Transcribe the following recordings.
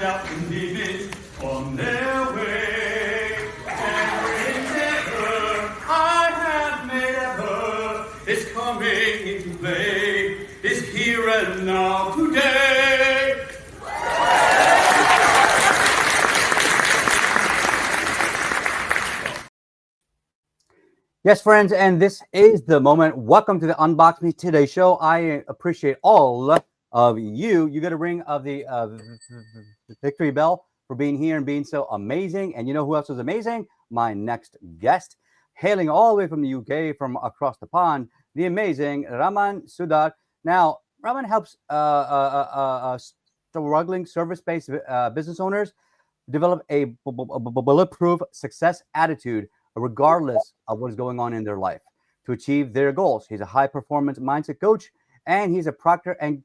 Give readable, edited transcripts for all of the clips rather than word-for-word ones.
out the limit on their way. Every endeavor I have made ever is coming into play, is here and now today. Yes, friends, and this is the moment. Welcome to the Unbox Me Today show. I appreciate all of you. You get a ring of the victory bell for being here and being so amazing. And you know who else is amazing? My next guest, hailing all the way from the UK, from across the pond, the amazing Raman Sudar. Now, Raman helps struggling service-based business owners develop a bulletproof success attitude regardless of what is going on in their life to achieve their goals. He's a high performance mindset coach, and he's a Procter and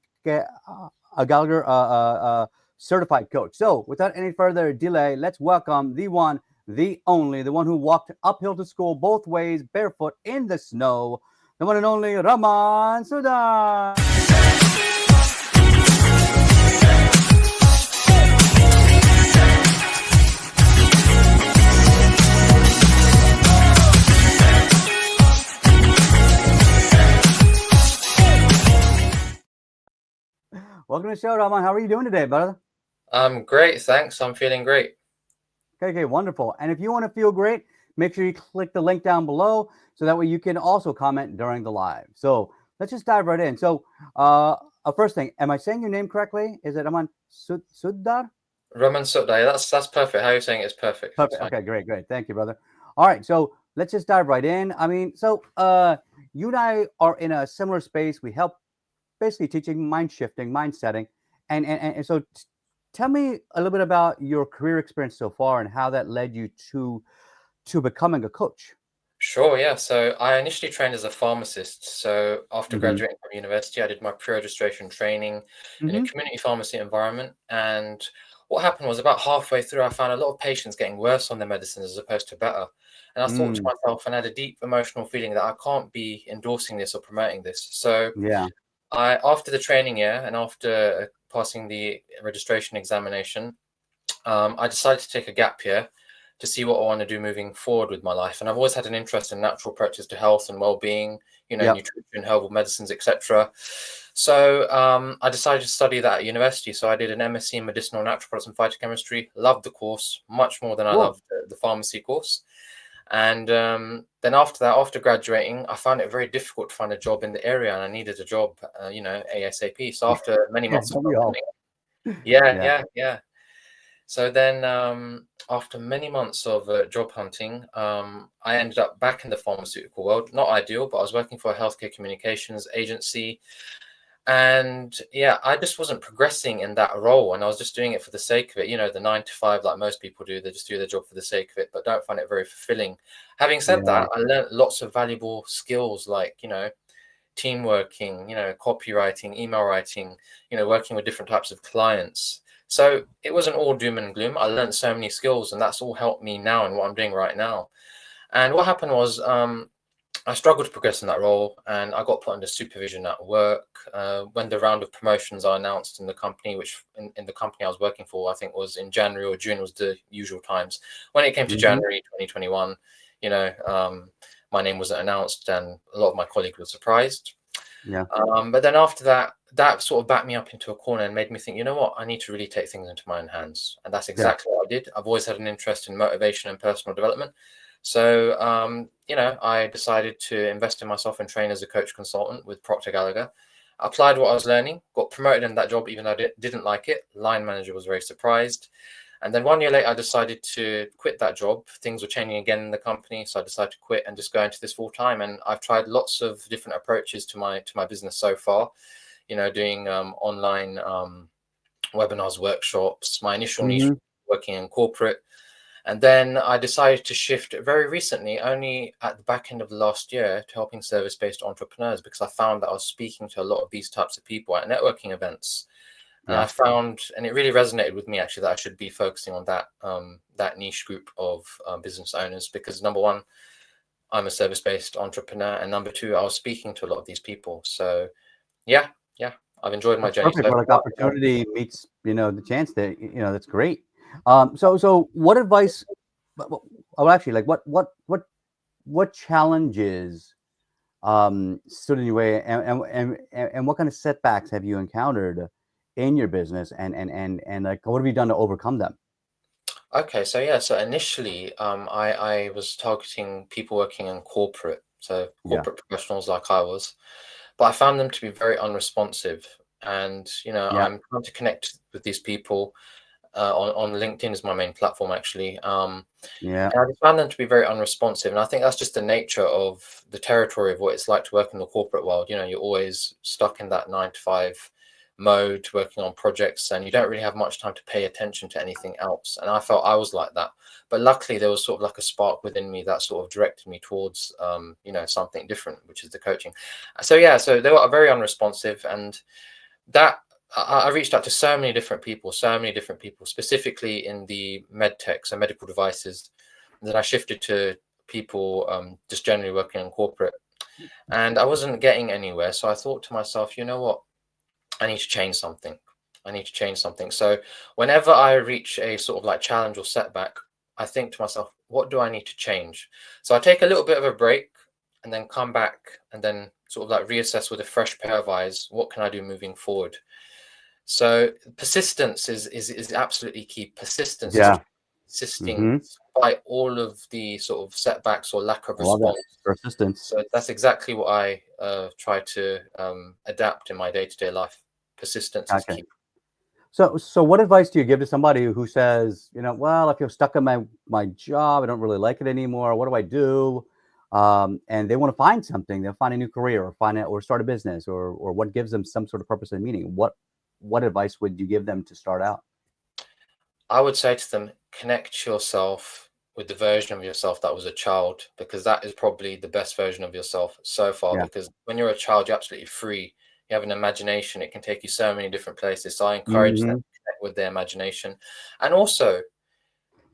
Gallagher certified coach. So without any further delay, let's welcome the one, the only, the one who walked uphill to school both ways barefoot in the snow, the one and only Raman Sudar. Welcome to the show, Raman. How are you doing today, brother? I'm great, thanks. I'm feeling great. Okay, wonderful. And if you want to feel great, make sure you click the link down below so that way you can also comment during the live. So let's just dive right in. So first thing, am I saying your name correctly? Is it Raman Sudar? Raman Sudar, that's perfect. How are you saying it is perfect. Perfect. Okay, great. Thank you, brother. All right, so let's just dive right in. I mean, so you and I are in a similar space. We help basically teaching mind shifting, mind setting. And so tell me a little bit about your career experience so far and how that led you to becoming a coach. Sure, yeah. So I initially trained as a pharmacist. So after graduating from university, I did my pre-registration training in a community pharmacy environment. And what happened was about halfway through, I found a lot of patients getting worse on their medicines as opposed to better. And I thought to myself and had a deep emotional feeling that I can't be endorsing this or promoting this. So yeah. After the training year and after passing the registration examination, I decided to take a gap year to see what I want to do moving forward with my life. And I've always had an interest in natural approaches to health and well-being, nutrition, herbal medicines, etc. So I decided to study that at university. So I did an MSc in medicinal natural products and phytochemistry. Loved the course much more than I loved the pharmacy course. And then after graduating, I found it very difficult to find a job in the area, and I needed a job, ASAP. So after many months of So then after many months of job hunting, I ended up back in the pharmaceutical world. Not ideal, but I was working for a healthcare communications agency. And yeah, I just wasn't progressing in that role, and I was just doing it for the sake of it, the 9 to 5 like most people do. They just do their job for the sake of it, but don't find it very fulfilling. Having said that, I learned lots of valuable skills like team working, copywriting, email writing, working with different types of clients. So it wasn't all doom and gloom. I learned so many skills, and that's all helped me now in what I'm doing right now. And what happened was I struggled to progress in that role, and I got put under supervision at work. When the round of promotions are announced in the company, which in the company I was working for, I think was in January or June was the usual times. When it came to January 2021, my name wasn't announced, and a lot of my colleagues were surprised. Yeah. But then after that sort of backed me up into a corner and made me think, you know what, I need to really take things into my own hands. And that's exactly what I did. I've always had an interest in motivation and personal development. So, I decided to invest in myself and train as a coach consultant with Procter Gallagher. I applied what I was learning, got promoted in that job, even though I didn't like it. Line manager was very surprised. And then 1 year later, I decided to quit that job. Things were changing again in the company. So I decided to quit and just go into this full time. And I've tried lots of different approaches to my business so far, doing online webinars, workshops. My initial niche working in corporate. And then I decided to shift very recently, only at the back end of the last year, to helping service-based entrepreneurs, because I found that I was speaking to a lot of these types of people at networking events. And I found, and it really resonated with me actually, that I should be focusing on that niche group of business owners, because number one, I'm a service-based entrepreneur, and number two, I was speaking to a lot of these people. So yeah, I've enjoyed my That's journey perfect. so Where like far. opportunity meets, the chance that, that's great. So what advice? Well, actually, like what challenges stood in your way, and what kind of setbacks have you encountered in your business, and like what have you done to overcome them? Okay, so yeah, so initially, I was targeting people working in corporate, so Yeah, corporate professionals like I was, but I found them to be very unresponsive. And yeah, I'm trying to connect with these people on LinkedIn is my main platform actually. yeah, And I just found them to be very unresponsive, and I think that's just the nature of the territory of what it's like to work in the corporate world. You're always stuck in that 9 to 5 mode, working on projects, and you don't really have much time to pay attention to anything else. And I felt I was like that, but luckily there was sort of like a spark within me that sort of directed me towards, something different, which is the coaching. So yeah, so they were very unresponsive, and that I reached out to so many different people, specifically in the med tech, so medical devices. And then I shifted to people just generally working in corporate, and I wasn't getting anywhere. So I thought to myself, you know what? I need to change something. I need to change something. So whenever I reach a sort of like challenge or setback, I think to myself, what do I need to change? So I take a little bit of a break and then come back and then sort of like reassess with a fresh pair of eyes. What can I do moving forward? So persistence is absolutely key. Persistence is yeah. just persisting Mm-hmm. despite all of the sort of setbacks or lack of I love that response. persistence. So that's exactly what I try to adapt in my day-to-day life. Persistence is Gotcha. key. So what advice do you give to somebody who says, well, I feel stuck in my job, I don't really like it anymore. What do I do? And they want to find something. They'll find a new career, or find it, or start a business, or what gives them some sort of purpose and meaning. What advice would you give them to start out? I would say to them, connect yourself with the version of yourself that was a child, because that is probably the best version of yourself so far. Yeah. Because when you're a child, you're absolutely free. You have an imagination. It can take you so many different places. So I encourage them Hmm. to connect with their imagination. And also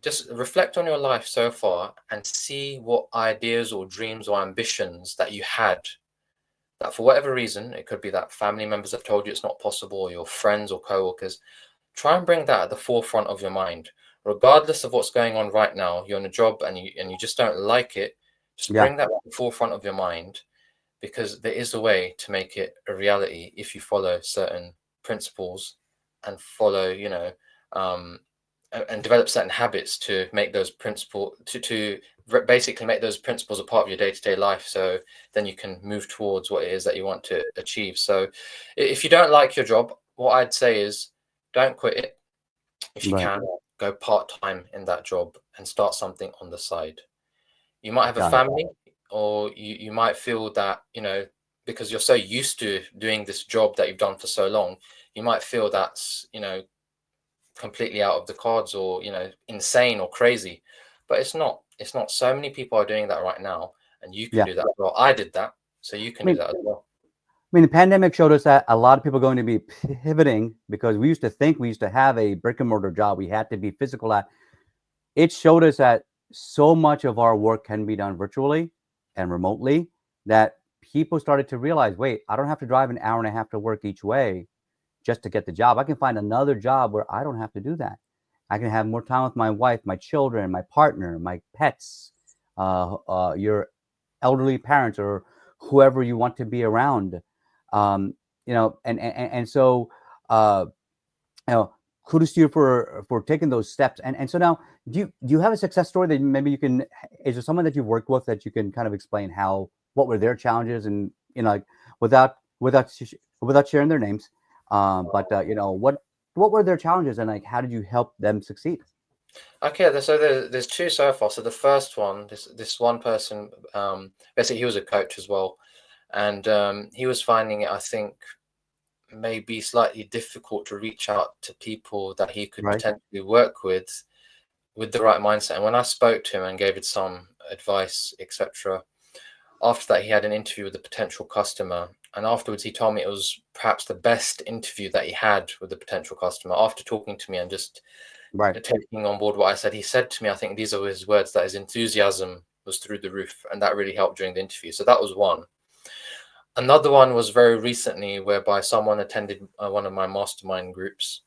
just reflect on your life so far and see what ideas or dreams or ambitions that you had that for whatever reason, it could be that family members have told you it's not possible, or your friends or coworkers. Try and bring that at the forefront of your mind, regardless of what's going on right now. You're in a job and you just don't like it. Just Yeah. bring that at the forefront of your mind, because there is a way to make it a reality if you follow certain principles and follow, um, and develop certain habits to make those principles basically make those principles a part of your day-to-day life. So then you can move towards what it is that you want to achieve. So if you don't like your job, what I'd say is don't quit it. If you Right. can, go part-time in that job and start something on the side. You might have a Got it. family, or you might feel that, because you're so used to doing this job that you've done for so long, you might feel that's, completely out of the cards, or, insane or crazy. But it's not. So many people are doing that right now, and you can Yeah. do that as well. I did that, so you can I do mean, that as well. the pandemic showed us that a lot of people are going to be pivoting, because we used to think we used to have a brick and mortar job. We had to be physical at. It showed us that so much of our work can be done virtually and remotely, that people started to realize, wait, I don't have to drive an hour and a half to work each way just to get the job. I can find another job where I don't have to do that. I can have more time with my wife, my children, my partner, my pets, your elderly parents, or whoever you want to be around. And so, uh, you know, kudos to you for taking those steps. And so now, do you have a success story that maybe you can? Is there someone that you've worked with that you can kind of explain what were their challenges, and like without sharing their names, but what were their challenges, and like how did you help them succeed? Okay, so there's two so far. So the first one, this one person, basically he was a coach as well, and he was finding it, I think, maybe slightly difficult to reach out to people that he could Right, potentially work with the right mindset. And when I spoke to him and gave it some advice, etc., after that he had an interview with a potential customer, and afterwards he told me it was perhaps the best interview that he had with a potential customer. After talking to me and just right, taking on board what I said, he said to me, I think these are his words, that his enthusiasm was through the roof, and that really helped during the interview. So that was one. Another one was very recently, whereby someone attended one of my mastermind groups,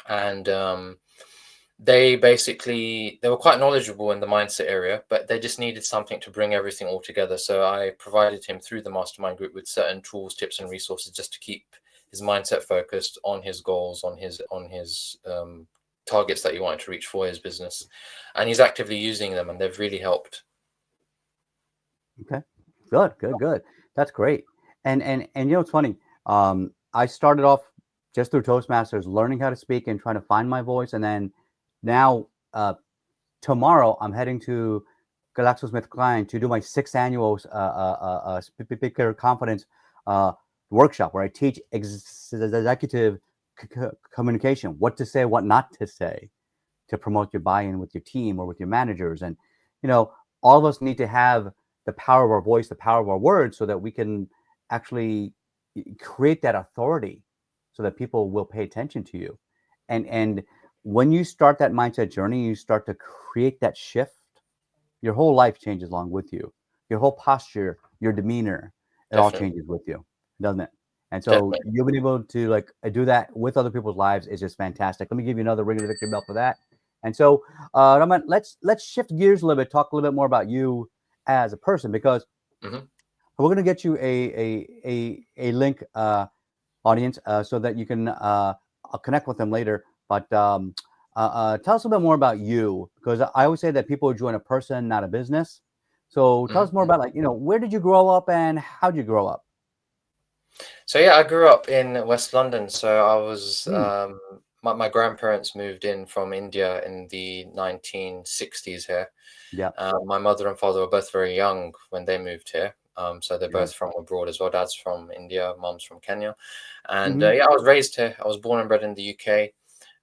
and they were quite knowledgeable in the mindset area, but they just needed something to bring everything all together. So I provided him through the mastermind group with certain tools, tips, and resources just to keep his mindset focused on his goals, on his targets that he wanted to reach for his business, and he's actively using them, and they've really helped. Okay, good. That's great. And you know, it's funny. I started off just through Toastmasters, learning how to speak and trying to find my voice, and then now tomorrow I'm heading to GlaxoSmithKline to do my sixth annual speaker confidence workshop where I teach executive communication, what to say, what not to say, to promote your buy-in with your team or with your managers. And you know, all of us need to have the power of our voice, the power of our words, so that we can actually create that authority, so that people will pay attention to you. And when you start that mindset journey, you start to create that shift. Your whole life changes along with you. Your whole posture, your demeanor, it all Definitely, changes with you, doesn't it? And so definitely. you've been able to like do that with other people's lives is just fantastic. Let me give you another ring of the victory belt for that. And so, Raman, let's shift gears a little bit, talk a little bit more about you as a person, because Hmm. we're going to get you a link, audience, so that you can connect with them later. But tell us a bit more about you, because I always say that people join a person, not a business. So tell us more Hmm. about, like, you know, where did you grow up and how did you grow up? So yeah, I grew up in West London. So I was Mm, my grandparents moved in from India in the 1960s here. yeah, My mother and father were both very young when they moved here. So they're yeah. both from abroad as well. Dad's from India, mom's from Kenya. And Hmm. yeah, I was raised here. I was born and bred in the UK.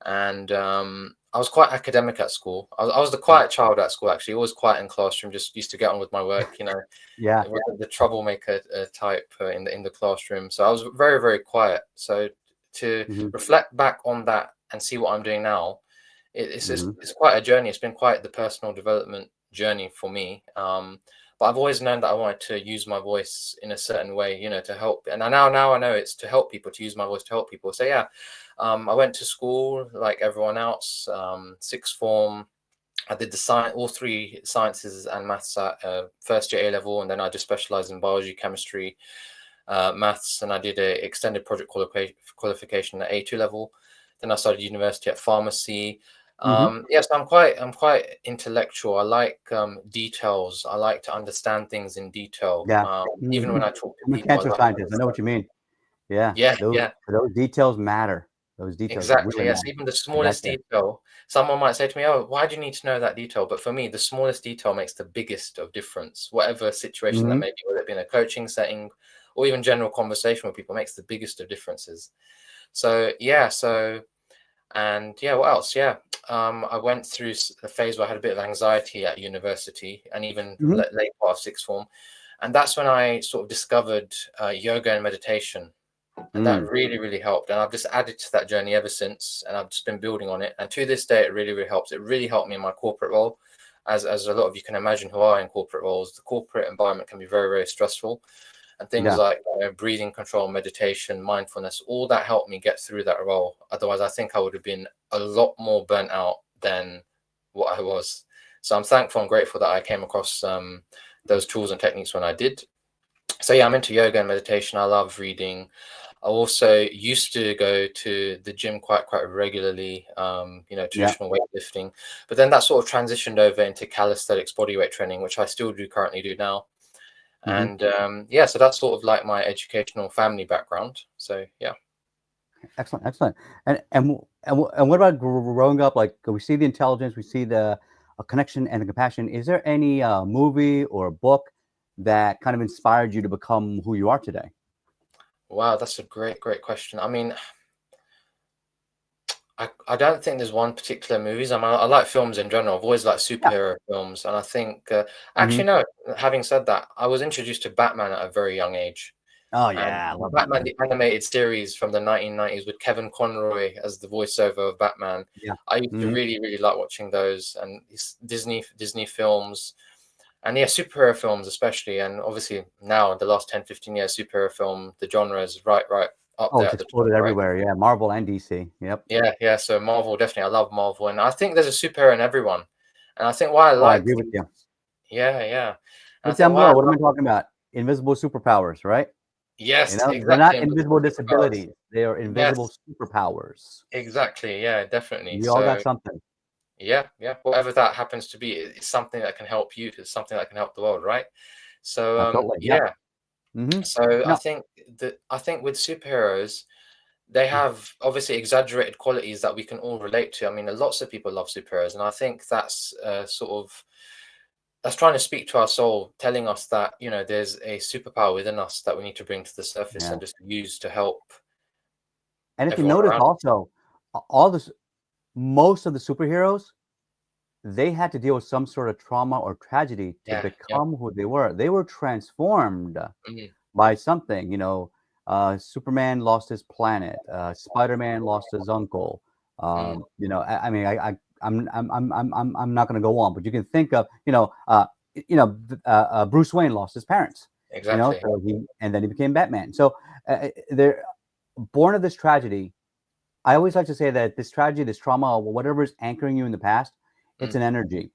And I was quite academic at school. I was the Yeah, quiet child at school, actually, always quiet in classroom, just used to get on with my work, you know. yeah. It wasn't the troublemaker type in the classroom. So I was very, very quiet. So to Hmm. reflect back on that and see what I'm doing now, Hmm. it's quite a journey. It's been quite the personal development journey for me. But I've always known that I wanted to use my voice in a certain way, you know, to help. And now I know it's to help people, to use my voice to help people. So yeah, I went to school like everyone else, sixth form. I did the science, all three sciences and maths at first year A level, and then I just specialized in biology, chemistry, maths, and I did a extended project qualification at A2 level. Then I started university at pharmacy. Hmm. Yes, I'm quite intellectual. I like details. I like to understand things in detail. Yeah. Even Hmm. when I talk to I'm a people, I cancer like to scientist. I know understand. what you mean. Yeah. Yeah, Those, yeah. those details matter. Those details really Exactly. Yes. matter. Even the I got smallest you. detail. Someone might say to me, "Oh, why do you need to know that detail?" But for me, the smallest detail makes the biggest of difference. Whatever situation that Hmm. may be, whether it be in a coaching setting or even general conversation with people, makes the biggest of differences. So yeah. And yeah, what else? Yeah. I went through a phase where I had a bit of anxiety at university and even Hmm. late part of sixth form, and that's when I sort of discovered yoga and meditation, and that Mm. really, really helped. And I've just added to that journey ever since, and I've just been building on it. And to this day, it really, really helps. It really helped me in my corporate role. As a lot of you can imagine who are in corporate roles, the corporate environment can be very, very stressful. And things Yeah. like breathing control, meditation, mindfulness, all that helped me get through that role. Otherwise, I think I would have been a lot more burnt out than what I was. So I'm thankful and grateful that I came across those tools and techniques when I did. So yeah, I'm into yoga and meditation. I love reading. I also used to go to the gym quite regularly, you know, Yeah. traditional weightlifting, but then that sort of transitioned over into calisthenics bodyweight training, which I still do currently do now. Hmm. And yeah, so that's sort of like my educational family background. So yeah. Excellent, excellent. And what about growing up? Like, we see the intelligence, we see the connection and the compassion. Is there any movie or book that kind of inspired you to become who you are today? Wow, that's a great question. I mean, I don't think there's one particular movies. I like films in general. I've always liked Yeah. superhero films, and I think Hmm. actually no. Having said that, I was introduced to Batman at a very young age. Oh And yeah, I love Batman, Batman. the animated series from the 1990s with Kevin Conroy as the voiceover of Batman. Yeah. I used to Hmm. really, really like watching those and Disney films. And yeah, superhero films especially, and obviously now in the last 10, 15 years, superhero film, the genre is right up Oh, there it's at the top, exploded right? everywhere. Yeah, Marvel and DC. Yep. Yeah. So Marvel, definitely, I love Marvel, and I think there's a superhero in everyone. And I think why I Oh, I like agree with these, you. yeah. And I But think down why I below, what am love, I talking about? Invisible superpowers, right? You yes, know, they're exactly, not invisible invisible superpowers. disabilities. They are invisible Yes, superpowers. exactly, yeah, definitely. We all got So something. yeah, whatever that happens to be, it's something that can help you. It's something that can help the world, right? So Totally. Yep. yeah. Hmm. So No. I think with superheroes, they have obviously exaggerated qualities that we can all relate to. I mean, lots of people love superheroes, and I think that's that's trying to speak to our soul, telling us that there's a superpower within us that we need to bring to the surface Yeah. and just use to help And if you everyone notice around us. also, all this, most of the superheroes, they had to deal with some sort of trauma or tragedy to Yeah. become who they were. They were transformed Mhm, by something. Superman lost his planet. Spider-Man lost his uncle. mm, I mean, I'm not going to go on, but you can think of, Bruce Wayne lost his parents. exactly. And then he became Batman. So they're born of this tragedy. I always like to say that this tragedy, this trauma, or whatever is anchoring you in the past, it's Mm, an energy,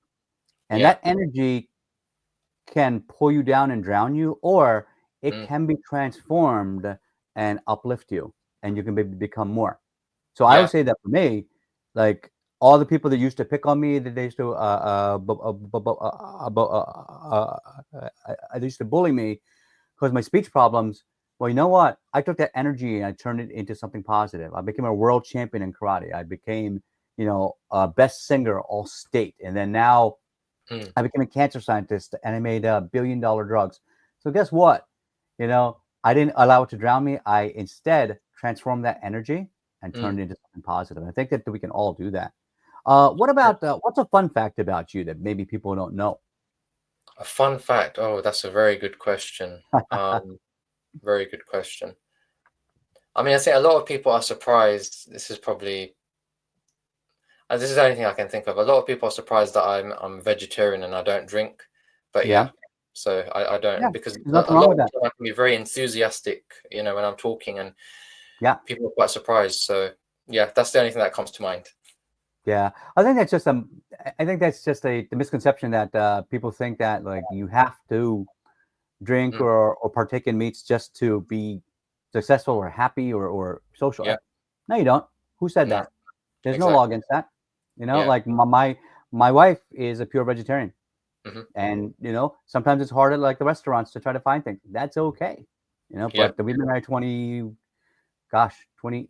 and yeah. that energy can pull you down and drown you, or it Mm, can be transformed and uplift you, and you can become more. So I would yeah. say that for me, like all the people that used to pick on me, that they used to they used to bully me because my speech problems. Well, you know what? I took that energy and I turned it into something positive. I became a world champion in karate. I became, a best singer all state, and then now Mm, I became a cancer scientist and I made $1 billion drugs. So guess what? I didn't allow it to drown me. I instead transformed that energy and mm. turned it into something positive. I think that we can all do that. What Yeah. about what's a fun fact about you that maybe people don't know? A fun fact. Oh, that's a very good question. Very good question. I mean, I think a lot of people are surprised. This is the only thing I can think of. A lot of people are surprised that I'm vegetarian and I don't drink. But yeah, Yeah, so I yeah. don't, because There's a nothing wrong lot with of the that. time I can be very enthusiastic, when I'm talking, and Yeah, people are quite surprised. So yeah, that's the only thing that comes to mind. yeah. I think that's just the misconception that people think that like you have to drink Mm, or partake in meats just to be successful or happy or social. yeah, No, you don't. Who said no, that? There's no law exactly. against that. Yeah. Like my wife is a pure vegetarian, Hmm. and sometimes it's hard at like the restaurants to try to find things. That's okay. Yeah. But we've been married 20,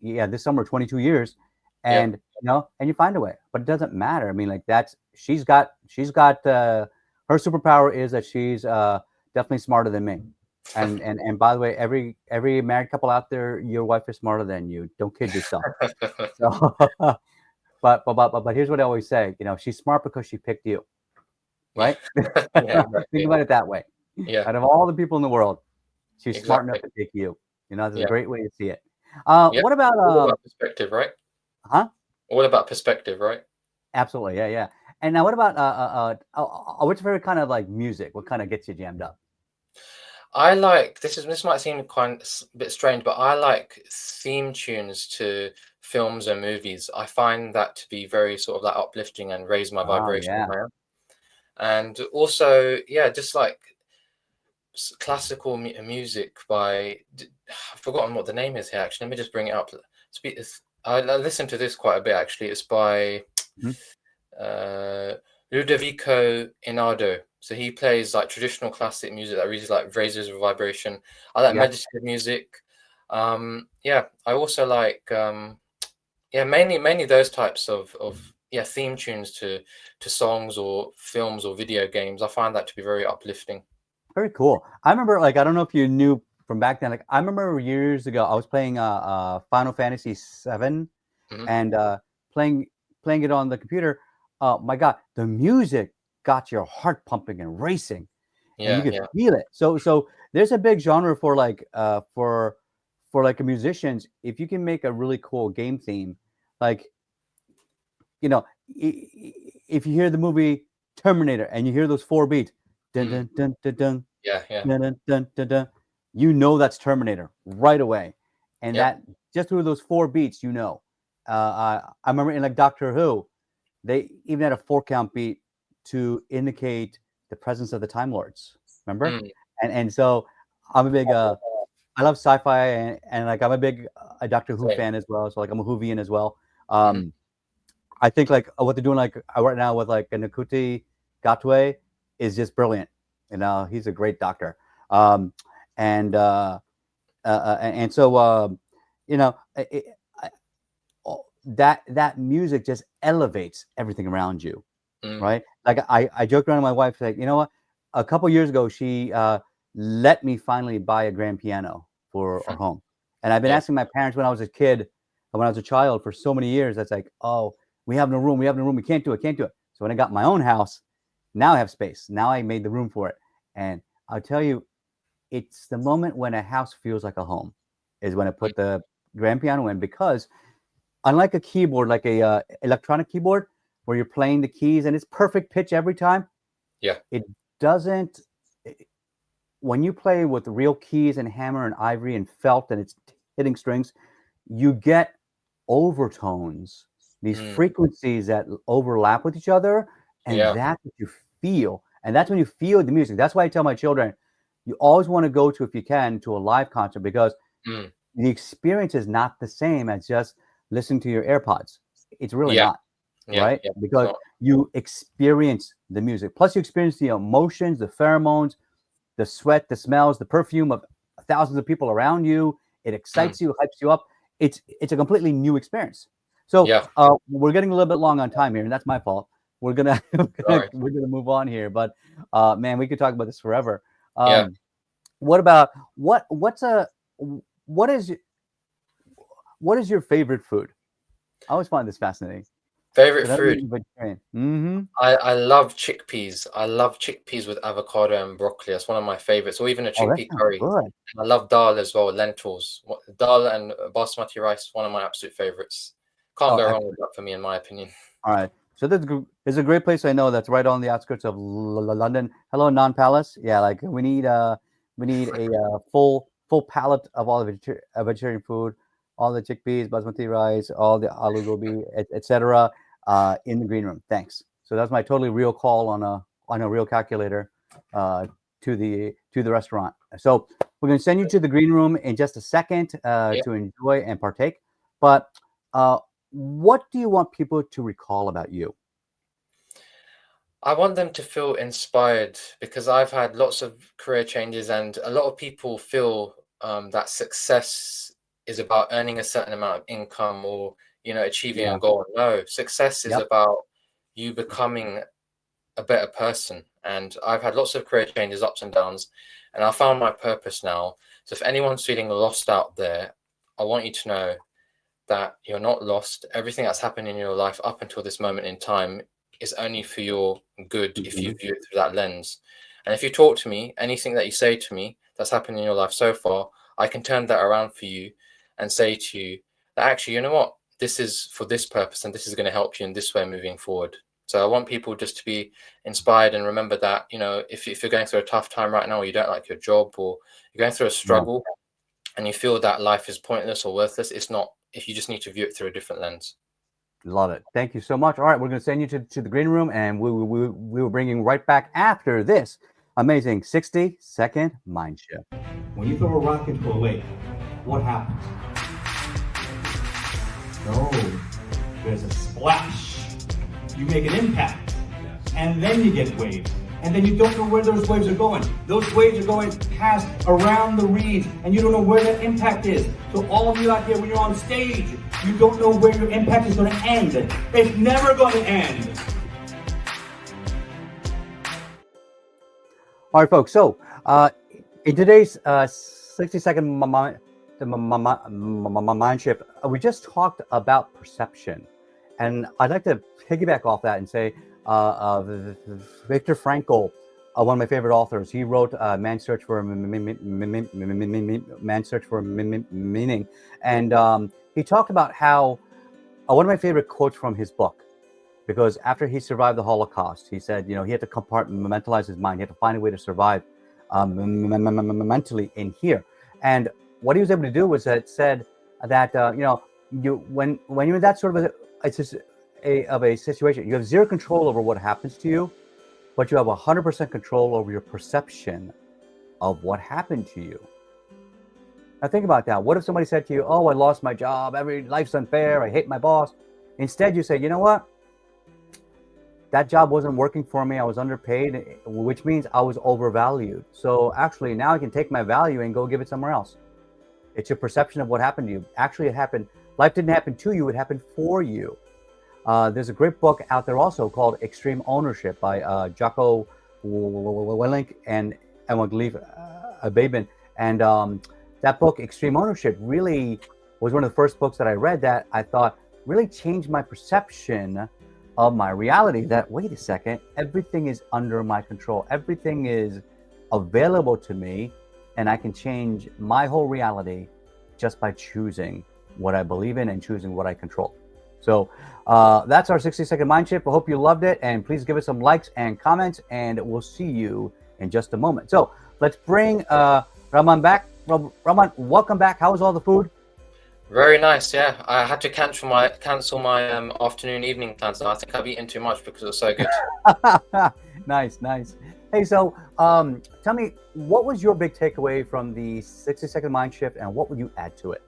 yeah, this summer 22 years, Yeah. and and you find a way. But it doesn't matter. I mean, like that's she's got her superpower is that she's definitely smarter than me. And by the way, every married couple out there, your wife is smarter than you. Don't kid yourself. So, but here's what I always say. She's smart because she picked you, Yeah. right? Yeah. Think Exactly. about it that way. Yeah. Out of all the people in the world, she's smart enough Exactly. to pick you. That's a Yeah. great way to see it. Yeah. What about All about perspective, right? huh? All about perspective, right? Absolutely, yeah, yeah. And now, what about what's your favorite kind of like music? What kind of gets you jammed up? I like this might seem a bit strange, but I like theme tunes to films and movies. I find that to be very sort of like uplifting and raise my Oh vibration yeah, higher. And also, yeah, just like classical music by I've forgotten what the name is here. Actually, let me just bring it up. I listen to this quite a bit. Actually, it's by mhm, uh, Ludovico Einaudi. So he plays like traditional classic music that really like raises your vibration. I like yeah. meditative music. Yeah, I also like yeah, mainly those types of yeah, theme tunes to songs or films or video games. I find that to be very uplifting. Very cool. I remember, like, I don't know if you knew from back then. Like, I remember years ago, I was playing Final Fantasy 7 Hmm. and playing playing it on the computer. My God, the music got your heart pumping and racing, and you Yeah, could yeah. feel it. So there's a big genre for like for like musicians. If you can make a really cool game theme, like you know, if you hear the movie Terminator and you hear those four beats, dun, Mm. dun, dun, dun, dun, Yeah, yeah. dun, dun, dun, dun, dun, you know that's Terminator right away. And Yep. that just through those 4 beats, you know. I remember in like Doctor Who, they even had a 4 count beat to indicate the presence of the Time Lords. Remember? Mm. And so I'm a big I love sci-fi and like I'm a big Doctor Who Same. fan as well. So like I'm a Whovian as well. Mhm. I think like what they're doing like right now with like Nakuti Gatwe is just brilliant. You know, he's a great doctor. Um, and and so you know I, that music just elevates everything around you, Mm. right? Like I joked around with my wife, like, you know what? A couple years ago, she let me finally buy a grand piano for our home, and I've been Yeah. asking my parents when I was a kid, when I was a child, for so many years. That's like, oh, we have no room, we have no room, we can't do it, can't do it. So when I got my own house, now I have space. Now I made the room for it, and I'll tell you, it's the moment when a house feels like a home, is when I Mm. put the grand piano in because unlike a keyboard, like a electronic keyboard, where you're playing the keys and it's perfect pitch every time, Yeah. it doesn't. When you play with real keys and hammer and ivory and felt and it's hitting strings, you get overtones, these Mm. frequencies that overlap with each other, and Yeah. that's what you feel. And that's when you feel the music. That's why I tell my children, you always want to go to, if you can, to a live concert because Mm. the experience is not the same as just listening to your AirPods. It's really Yeah. not, Yeah. right? Yeah. Because So, you experience the music. Plus, you experience the emotions, the pheromones, the sweat, the smells, the perfume of thousands of people around you. It mm. excites you, hypes you up. It's a completely new experience. So Yeah. we're getting a little bit long on time here, and that's my fault. We're gonna Sorry. we're gonna move on here, but man, we could talk about this forever. Yeah. What about what's a what is what is your favorite food? I always find this fascinating Favorite because I know food. you're vegetarian. Mm-hmm. I love chickpeas. I love chickpeas with avocado and broccoli. That's one of my favorites, or even a Oh, that chickpea sounds curry. good. I love dal as well, lentils. Dal and basmati rice, one of my absolute favorites. Can't Oh, go wrong with excellent. that for me, in my opinion. All right. So there's a great place I know that's right on the outskirts of London. Hello, Non Palace. Yeah, like we need a full palette of all the vegetarian food, all the chickpeas, basmati rice, all the aloo gobi, etc. In the green room. Thanks. So that's my totally real call on a real calculator uh, to the restaurant. So we're going to send you to the green room in just a second Yeah. to enjoy and partake. But uh, what do you want people to recall about you? I want them to feel inspired because I've had lots of career changes, and a lot of people feel that success is about earning a certain amount of income or achieving Yeah. a goal. No, success is Yep. about you becoming a better person. And I've had lots of career changes, ups and downs, and I found my purpose now. So if anyone's feeling lost out there, I want you to know that you're not lost. Everything that's happened in your life up until this moment in time is only for your good if you Mhm. view it through that lens. And if you talk to me, anything that you say to me that's happened in your life so far, I can turn that around for you and say to you that actually, you know what, this is for this purpose and this is going to help you in this way moving forward. So I want people just to be inspired and remember that, if you're going through a tough time right now, or you don't like your job, or you're going through a Yeah. struggle, and you feel that life is pointless or worthless, it's not. If you just need to view it through a different lens. Love it. Thank you so much. All right, we're going to send you to the green room, and we will bring you right back after this amazing 60-second mind shift. When you throw a rock into a lake, what happens? No, there's a splash. You make an impact, and then you get waves. And then you don't know where those waves are going. Those waves are going past around the reeds, and you don't know where that impact is. So all of you out there, when you're on stage, you don't know where your impact is going to end. It's never going to end. All right, folks. So in today's 60-second mind shift, we just talked about perception. And I'd like to piggyback off that and say Viktor Frankl, one of my favorite authors, he wrote Man's Search for Meaning. And he talked about how one of my favorite quotes from his book because after he survived the Holocaust, he said, he had to compartmentalize his mind. He had to find a way to survive mentally in here. And what he was able to do was that said that when you're in that sort of a situation, you have zero control over what happens to you, but you have 100% control over your perception of what happened to you. Now think about that. What if somebody said to you, "Oh, I lost my job. Life's unfair. I hate my boss." Instead, you say, "You know what? That job wasn't working for me. I was underpaid, which means I was overvalued. So actually, now I can take my value and go give it somewhere else." It's your perception of what happened to you. Actually, it happened. Life didn't happen to you. It happened for you. There's a great book out there also called Extreme Ownership by Jocko Willink and Emma Babin. And that book, Extreme Ownership, really was one of the first books that I read that I thought really changed my perception of my reality. That, wait a second, everything is under my control. Everything is available to me, and I can change my whole reality just by choosing what I believe in and choosing what I control. So that's our 60-second mind shift. I hope you loved it, and please give us some likes and comments, and we'll see you in just a moment. So let's bring Rahman back. Rahman, welcome back. How was all the food? Very nice. Yeah, I had to cancel my afternoon, evening plans. I think I've eaten too much because it was so good. Nice. Hey, so tell me, what was your big takeaway from the 60-second mind shift, and what would you add to it?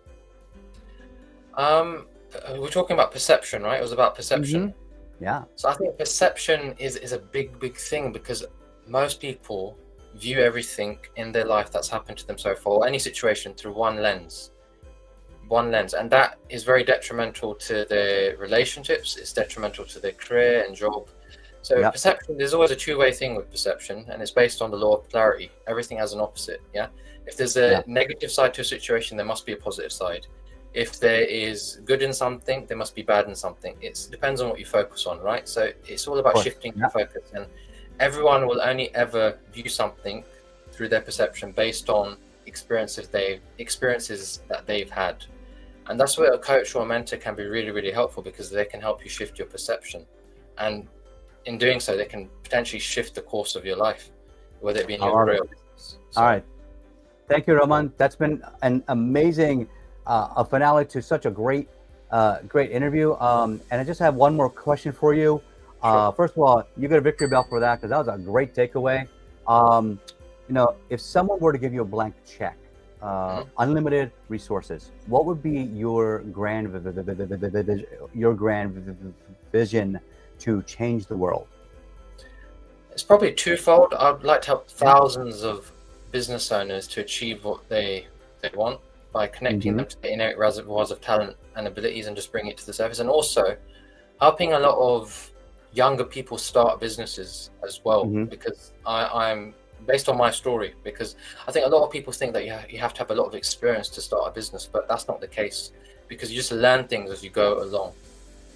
We're talking about perception, right? It was about perception. Mm-hmm. Yeah. So I think perception is a big thing, because most people view everything in their life that's happened to them so far, or any situation, through one lens, and that is very detrimental to their relationships. It's detrimental to their career and job. So perception, there's always a two-way thing with perception, and it's based on the law of polarity. Everything has an opposite. Yeah. If there's a negative side to a situation, there must be a positive side. If there is good in something, there must be bad in something. It depends on what you focus on, right? So it's all about shifting your focus, and everyone will only ever view something through their perception based on experiences that they've had. And that's where a coach or a mentor can be really helpful, because they can help you shift your perception, and in doing so, they can potentially shift the course of your life, whether it be in your career or business. So, all right. Thank you, Rahman. That's been an amazing a finale to such a great interview. And I just have one more question for you. Sure. First of all, you get a victory bell for that, because that was a great takeaway. If someone were to give you a blank check, unlimited resources, what would be your grand vision to change the world? It's probably twofold. I'd like to help thousands of business owners to achieve what they want by connecting them to the innate reservoirs of talent and abilities, and just bringing it to the surface, and also helping a lot of younger people start businesses as well, because I'm based on my story, because I think a lot of people think that you have to have a lot of experience to start a business, but that's not the case, because you just learn things as you go along.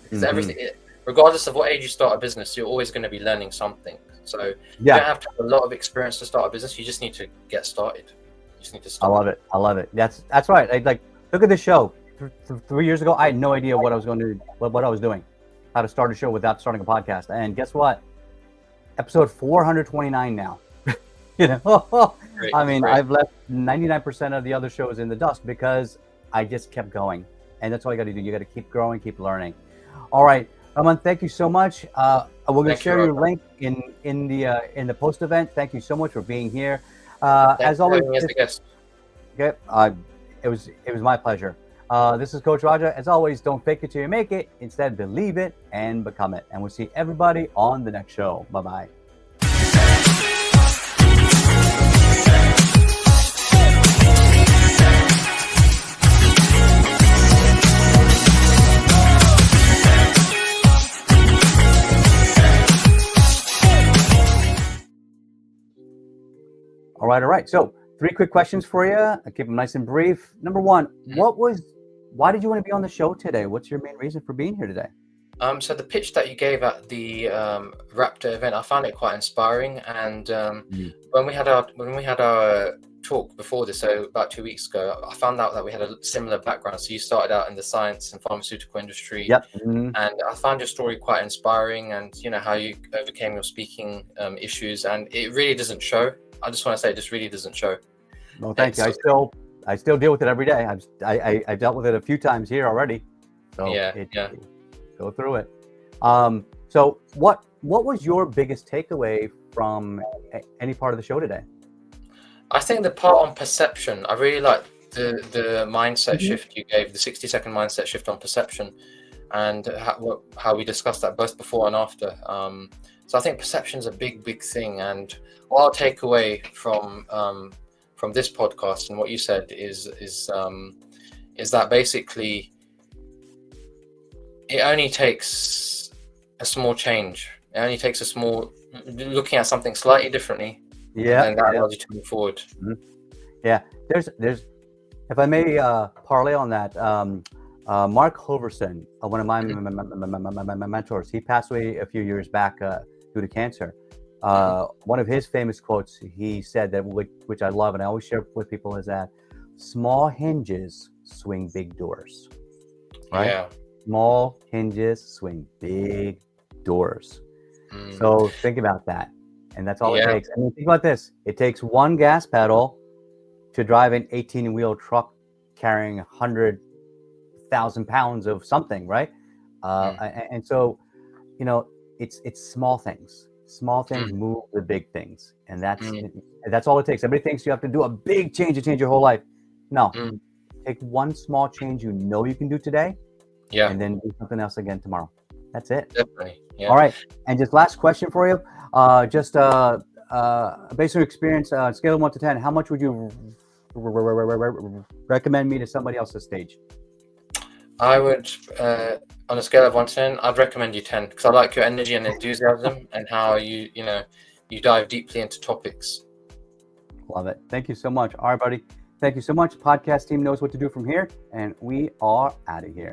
Because everything, regardless of what age you start a business, you're always going to be learning something. So you don't have to have a lot of experience to start a business. You just need to get started. You just need to start. I love it. That's right. Like look at this show. 3 years ago, I had no idea what I was going to do, what I was doing, how to start a show without starting a podcast. And guess what? Episode 429 now. I mean, I've left 99% of the other shows in the dust because I just kept going. And that's all you got to do. You got to keep growing, keep learning. All right, Rahman, thank you so much. We're going to share your link in the post event. Thank you so much for being here. As always, it was my pleasure. This is Coach Raja. As always, don't fake it till you make it. Instead, believe it and become it. And we'll see everybody on the next show. Bye-bye. All right. So 3 quick questions for you. I'll keep them nice and brief. Number 1, why did you want to be on the show today? What's your main reason for being here today? So the pitch that you gave at the Raptor event, I found it quite inspiring. And when we had our talk before this, so about 2 weeks ago, I found out that we had a similar background. So you started out in the science and pharmaceutical industry. Yep. And I found your story quite inspiring, and how you overcame your speaking issues, and it really doesn't show. I just want to say it just really doesn't show. Well, thank you. I still deal with it every day. I dealt with it a few times here already. So go through it. So what was your biggest takeaway from any part of the show today? I think the part on perception, I really like the mindset shift you gave, the 60-second mindset shift on perception, and how we discussed that both before and after. So I think perception is a big thing, and what I'll take away from this podcast and what you said is that basically it only takes a small change. It only takes a small looking at something slightly differently. Yeah, and that allows you to move forward. Yeah, there's if I may parlay on that, Mark Hoverson, one of my mentors, he passed away a few years back due to cancer. One of his famous quotes, he said that, which I love and I always share with people, is that small hinges swing big doors. Right? Yeah. Small hinges swing big doors. So think about that. And that's all it takes. I mean, think about this. It takes one gas pedal to drive an 18-wheel truck carrying 100,000 pounds of something, right? And so, it's small things. Small things move the big things. And that's all it takes. Everybody thinks you have to do a big change to change your whole life. No. Take one small change you can do today. Yeah. And then do something else again tomorrow. That's it. Definitely. Yeah. All right. And just last question for you. Based on experience, scale of 1 to 10, how much would you recommend me to somebody else's stage? I would, on a scale of 1 to 10, I'd recommend you 10 because I like your energy and enthusiasm and how you dive deeply into topics. Love it. Thank you so much. All right, buddy. Thank you so much. Podcast team knows what to do from here, and we are out of here.